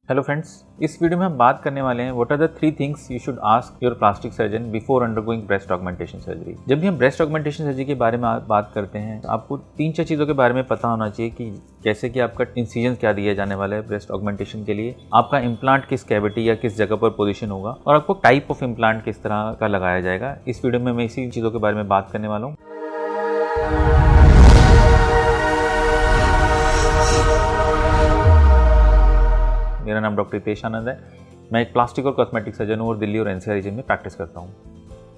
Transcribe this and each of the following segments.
Hello friends, इस video में हम बात करने वाले हैं what are the 3 things you should ask your plastic surgeon before undergoing breast augmentation surgery. जब भी हम ब्रेस्ट ऑगमेंटेशन सर्जरी के बारे में बात करते हैं तो आपको 3-4 चीज़ों के बारे में पता होना चाहिए कि जैसे कि आपका इंसिजन क्या दिया जाने वाला है ब्रेस्ट ऑगमेंटेशन के लिए, आपका इम्प्लांट किस कैविटी या किस जगह पर पोजिशन होगा और आपको टाइप ऑफ इम्प्लांट किस तरह का लगाया जाएगा। इस वीडियो में मैं इसी चीज़ों के बारे में बात करने वाला हूँ। मेरा नाम डॉक्टर हितेश आनंद है। मैं एक प्लास्टिक और कॉस्मेटिक सर्जन हूँ और दिल्ली और एनसीआर रीजन में प्रैक्टिस करता हूँ।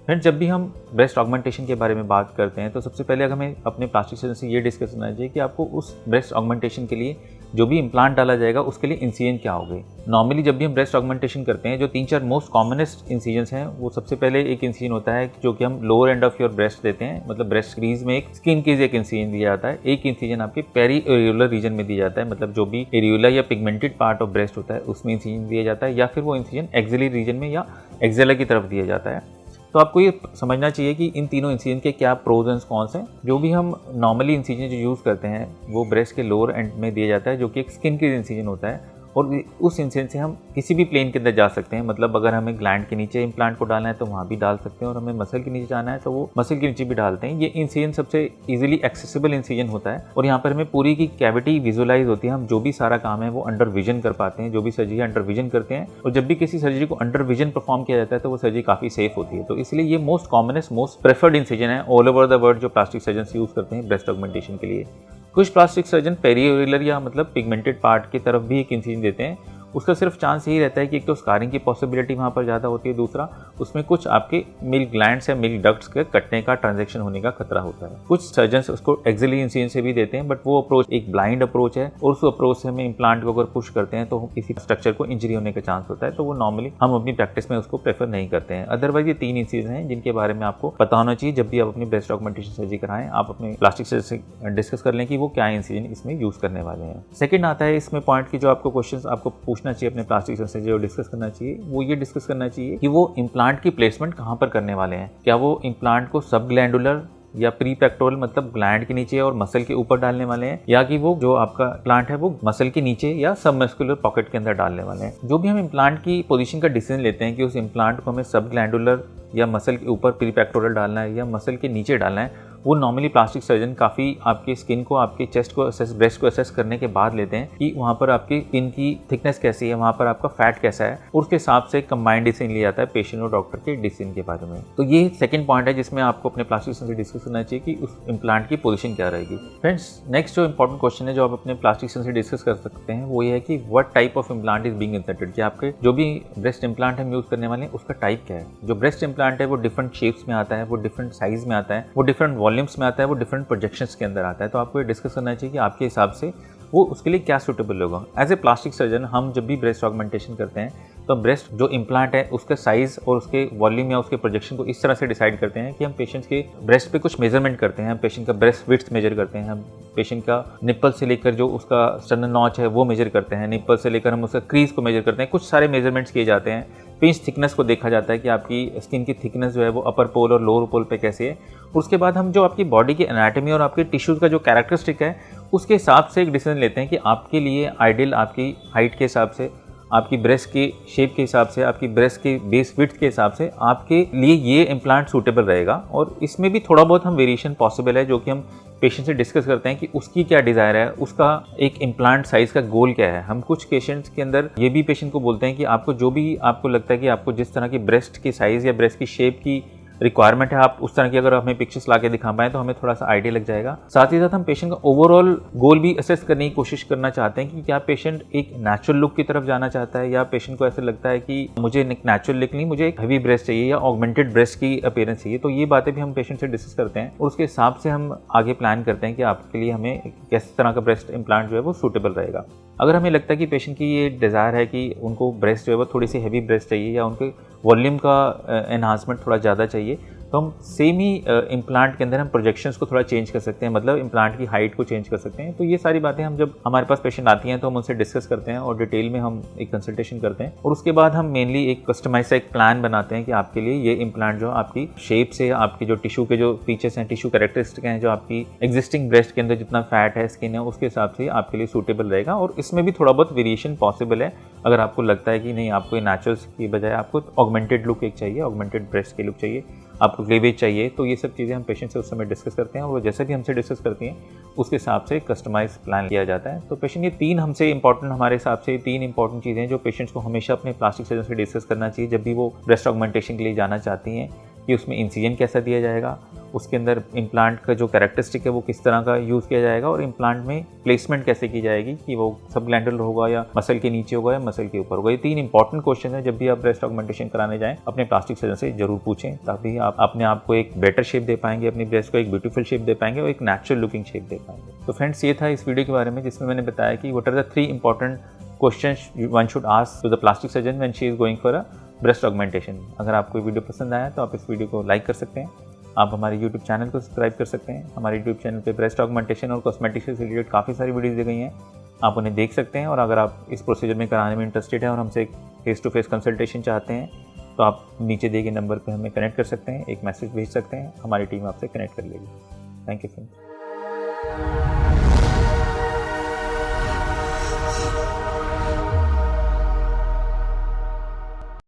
फ्रेंड्स, जब भी हम ब्रेस्ट ऑगमेंटेशन के बारे में बात करते हैं तो सबसे पहले हमें अपने प्लास्टिक सर्जन से ये डिस्कस करना चाहिए कि आपको उस ब्रेस्ट ऑगमेंटेशन के लिए जो भी इम्प्लांट डाला जाएगा उसके लिए इंसिजन क्या होगी। नॉर्मली जब भी हम ब्रेस्ट ऑगमेंटेशन करते हैं जो 3-4 मोस्ट कॉमनेस्ट इंसिजन्स हैं, वो सबसे पहले एक इंसिजन होता है जो कि हम lower end of your breast देते हैं, मतलब ब्रेस्ट क्रीज में एक स्किन केज एक इंसिजन दिया जाता है। एक इंसिजन आपके पेरी एरियोलर रीजन में दिया जाता है, मतलब जो भी एरियोला या पिगमेंटेड पार्ट ऑफ ब्रेस्ट होता है उसमें इंसिजन दिया जाता है, या फिर वो इंसिजन एक्सिलरी रीजन में या एक्सेला की तरफ दिया जाता है। तो आपको ये समझना चाहिए कि इन तीनों इंसिजन के क्या प्रोज एंड कॉन्स हैं। जो भी हम नॉर्मली इंसिजन जो यूज़ करते हैं वो ब्रेस्ट के लोअर एंड में दिया जाता है, जो कि एक स्किन के इंसिजन होता है, और उस इंसिजन से हम किसी भी प्लेन के अंदर जा सकते हैं। मतलब अगर हमें ग्लैंड के नीचे इम्प्लांट को डालना है तो वहाँ भी डाल सकते हैं, और हमें मसल के नीचे जाना है तो वो मसल के नीचे भी डालते हैं। ये इंसिजन सबसे इजीली एक्सेसिबल इंसिजन होता है, और यहाँ पर हमें पूरी की कैविटी विजुअलाइज होती है। हम जो भी सारा काम है वो अंडर विजन कर पाते हैं, जो भी सर्जरी अंडर विजन करते हैं। और जब भी किसी सर्जरी को अंडर विजन परफॉर्म किया जाता है तो वो सर्जरी काफ़ी सेफ होती है। तो इसलिए ये most commonest most preferred incision है ऑल ओवर द वर्ल्ड जो प्लास्टिक सर्जन यूज़ करते हैं ब्रेस्ट ऑगमेंटेशन के लिए। कुछ प्लास्टिक सर्जन पेरीओरिलर या मतलब पिगमेंटेड पार्ट की तरफ भी एक इंसिजन देते हैं। उसका सिर्फ चांस यही रहता है कि एक तो स्कारिंग की पॉसिबिलिटी वहाँ पर ज़्यादा होती है, दूसरा उसमें कुछ आपके मिल्क ग्लैंड्स या मिल्क डक्ट्स के कटने का ट्रांजैक्शन होने का खतरा होता है। कुछ सर्जन्स उसको एक्सिलरी इंसिजन से भी देते हैं, बट वो अप्रोच एक ब्लाइंड अप्रोच है, और उस अप्रोच से हमें इम्प्लांट को अगर पुश करते हैं तो किसी स्ट्रक्चर को इंजरी होने का चांस होता है। तो वो नॉर्मली हम अपनी प्रैक्टिस में उसको प्रेफर नहीं करते हैं। अदरवाइज ये 3 इंसिजन हैं जिनके बारे में आपको पता होना चाहिए जब भी आप अपनी ब्रेस्ट ऑगमेंटेशन सर्जरी कराएं। आप अपने प्लास्टिक सर्जन से डिस्कस कर लें कि वो क्या इंसिजन इसमें यूज करने वाले हैं। सेकेंड आता है इसमें पॉइंट की जो आपको क्वेश्चन आपको पूछना चाहिए अपने प्लास्टिक से जो डिस्कस करना चाहिए, वो ये डिस्कस करना चाहिए कि वो इम्प्लांट की प्लेसमेंट कहाँ पर करने वाले हैं। क्या वो इम्प्लांट को सब ग्लैंडुलर या प्री पेक्टोरल मतलब ग्लैंड के नीचे और मसल के ऊपर डालने वाले हैं, या कि वो जो आपका इम्प्लांट है वो मसल के नीचे या सब मस्कुलर पॉकेट के अंदर डालने वाले हैं। जो भी हम इम्प्लांट की पोजीशन का डिसीजन लेते हैं कि उस इम्प्लांट को हमें सब ग्लैंडुलर या मसल के ऊपर प्री पेक्टोरल डालना है या मसल के नीचे डालना है, वो नॉर्मली प्लास्टिक सर्जन काफ़ी आपकी स्किन को, आपके चेस्ट को असेस, ब्रेस्ट को असेस करने के बाद लेते हैं कि वहाँ पर आपकी स्किन की थिकनेस कैसी है, वहाँ पर आपका फैट कैसा है, और उसके हिसाब से कंबाइंड डिसीजन लिया जाता है पेशेंट और डॉक्टर के डिसीजन के बारे में। तो ये सेकंड पॉइंट है जिसमें आपको अपने प्लास्टिक सर्जन से डिस्कस करना चाहिए कि उस इम्प्लांट की पोजीशन क्या रहेगी। फ्रेंड्स, नेक्स्ट जो इंपॉर्टेंट क्वेश्चन है जो आप अपने प्लास्टिक सर्जन से डिस्कस कर सकते हैं वो ये है कि what type of implant is being inserted, कि आपके जो भी ब्रेस्ट इम्प्लांट हम यूज़ करने वाले हैं उसका टाइप क्या है। जो ब्रेस्ट इम्प्लांट है वो डिफरेंट शेप्स में आता है, वो डिफरेंट साइज में आता है, वो डिफरेंट वॉल्यूम्स में आता है, वो डिफरेंट प्रोजेक्शंस के अंदर आता है। तो आपको ये डिस्कस करना चाहिए कि आपके हिसाब से वो उसके लिए क्या सूटेबल होगा। एज ए प्लास्टिक सर्जन हम जब भी ब्रेस्ट ऑगमेंटेशन करते हैं तो ब्रेस्ट जो इम्प्लांट है उसका साइज और उसके वॉल्यूम या उसके प्रोजेक्शन को इस तरह से डिसाइड करते हैं कि हम पेशेंट के ब्रेस्ट पे कुछ मेजरमेंट करते हैं। हम पेशेंट का ब्रेस्ट विड्थ मेजर करते हैं, हम पेशेंट का निप्पल से लेकर जो उसका स्टर्नल नॉच है वो मेजर करते हैं, निप्पल से लेकर हम उसका क्रीज को मेजर करते हैं। कुछ सारे मेजरमेंट्स किए जाते हैं। पिंच थिकनेस को देखा जाता है कि आपकी स्किन की थिकनेस जो है वो अपर पोल और लोअर पोल पे कैसी है। उसके बाद हम जो आपकी बॉडी की एनाटॉमी और आपके टिश्यूज़ का जो कैरेक्टरिस्टिक है उसके हिसाब से एक डिसीजन लेते हैं कि आपके लिए आइडियल, आपकी हाइट के हिसाब से, आपकी ब्रेस्ट की शेप के हिसाब से, आपकी ब्रेस्ट की बेस विड्थ के हिसाब से आपके लिए ये इम्प्लांट सूटेबल रहेगा। और इसमें भी थोड़ा बहुत हम वेरिएशन पॉसिबल है जो कि हम पेशेंट से डिस्कस करते हैं कि उसकी क्या डिज़ायर है, उसका एक इम्प्लांट साइज़ का गोल क्या है। हम कुछ पेशेंट्स के अंदर ये भी पेशेंट को बोलते हैं कि आपको जो भी आपको लगता है कि आपको जिस तरह की ब्रेस्ट की साइज़ या ब्रेस्ट की शेप की रिक्वायरमेंट है, आप उस तरह की अगर हमें पिक्चर्स ला के दिखा पाएँ तो हमें थोड़ा सा आइडिया लग जाएगा। साथ ही साथ हम पेशेंट का ओवरऑल गोल भी असेस करने की कोशिश करना चाहते हैं कि क्या पेशेंट एक नेचुरल लुक की तरफ जाना चाहता है, या पेशेंट को ऐसा लगता है कि मुझे एक नेचुरल लुक नहीं, मुझे एक हेवी ब्रेस्ट चाहिए या ऑगमेंटेड ब्रेस्ट की अपीयरेंस चाहिए। तो ये बातें भी हम पेशेंट से डिस्कस करते हैं और उसके हिसाब से हम आगे प्लान करते हैं कि आपके लिए हमें किस तरह का ब्रेस्ट इम्प्लांट जो है वो सूटेबल रहेगा। अगर हमें लगता है कि पेशेंट की ये डिज़ायर है कि उनको ब्रेस्ट जो है वो थोड़ी सी हेवी ब्रेस्ट चाहिए या उनके वॉल्यूम का एनहांसमेंट थोड़ा ज़्यादा चाहिए, तो हम सेम ही इम्प्लांट के अंदर हम प्रोजेक्शंस को थोड़ा चेंज कर सकते हैं, मतलब इम्प्लांट की हाइट को चेंज कर सकते हैं। तो ये सारी बातें हम जब हमारे पास पेशेंट आती हैं तो हम उनसे डिस्कस करते हैं और डिटेल में हम एक कंसल्टेशन करते हैं, और उसके बाद हम मेनली एक कस्टमाइज एक प्लान बनाते हैं कि आपके लिए ये इम्प्लांट जो आपकी शेप से, आपकी जो टिश्यू के जो फीचर्स हैं, टिश्यू कैरेक्टरिस्टिक हैं, जो आपकी एग्जिस्टिंग ब्रेस्ट के अंदर जितना फैट है, स्किन है, उसके हिसाब से आपके लिए सूटेबल रहेगा। और इसमें भी थोड़ा बहुत वेरिएशन पॉसिबल है। अगर आपको लगता है कि नहीं, आपको ये नेचुरल की बजाय आपको ऑगमेंटेड लुक एक चाहिए, ऑगमेंटेड ब्रेस्ट की लुक चाहिए, आपको क्लीवेज चाहिए, तो ये सब चीज़ें हम पेशेंट से उस समय डिस्कस करते हैं, और वो जैसे भी हमसे डिस्कस करती हैं उसके हिसाब से कस्टमाइज प्लान किया जाता है। तो पेशेंट ये तीन हमसे इंपॉर्टेंट, हमारे हिसाब से तीन इंपॉर्टेंट चीज़ें हैं जो पेशेंट्स को हमेशा अपने प्लास्टिक सर्जन से डिस्कस करना चाहिए जब भी वो ब्रेस्ट ऑगमेंटेशन के लिए जाना चाहती हैं, कि उसमें इंसिजन कैसा दिया जाएगा, उसके अंदर इम्प्लांट का जो कैरेक्टरिस्टिक है वो किस तरह का यूज़ किया जाएगा, और इम्प्लांट में प्लेसमेंट कैसे की जाएगी, कि वो सबग्लैंडुलर होगा या मसल के नीचे होगा या मसल के ऊपर होगा। ये तीन इंपॉर्टेंट क्वेश्चन है, जब भी आप ब्रेस्ट ऑगमेंटेशन कराने जाएं अपने प्लास्टिक सर्जन से जरूर पूछें, ताकि आप अपने आप को एक बेटर शेप दे पाएंगे, अपनी ब्रेस्ट को एक ब्यूटीफुल शेप दे पाएंगे और एक नेचुरल लुकिंग शेप दे पाएंगे। तो फ्रेंड्स, ये था इस वीडियो के बारे में, जिसमें मैंने बताया कि what are the 3 important questions one should ask to the plastic surgeon when she is going for a breast augmentation. अगर आपको वीडियो पसंद आया तो आप इस वीडियो को लाइक कर सकते हैं, आप हमारे YouTube चैनल को सब्सक्राइब कर सकते हैं। हमारे YouTube चैनल पे ब्रेस्ट ऑगमेंटेशन और कॉस्मेटिक्स से रिलेटेड काफ़ी सारी वीडियोज़ दी गई हैं, आप उन्हें देख सकते हैं। और अगर आप इस प्रोसीजर में कराने में इंटरेस्टेड हैं और हमसे एक फेस टू फेस कंसल्टेशन चाहते हैं, तो आप नीचे दिए गए नंबर पर हमें कनेक्ट कर सकते हैं, एक मैसेज भेज सकते हैं, हमारी टीम आपसे कनेक्ट कर लेगी। Thank you friends.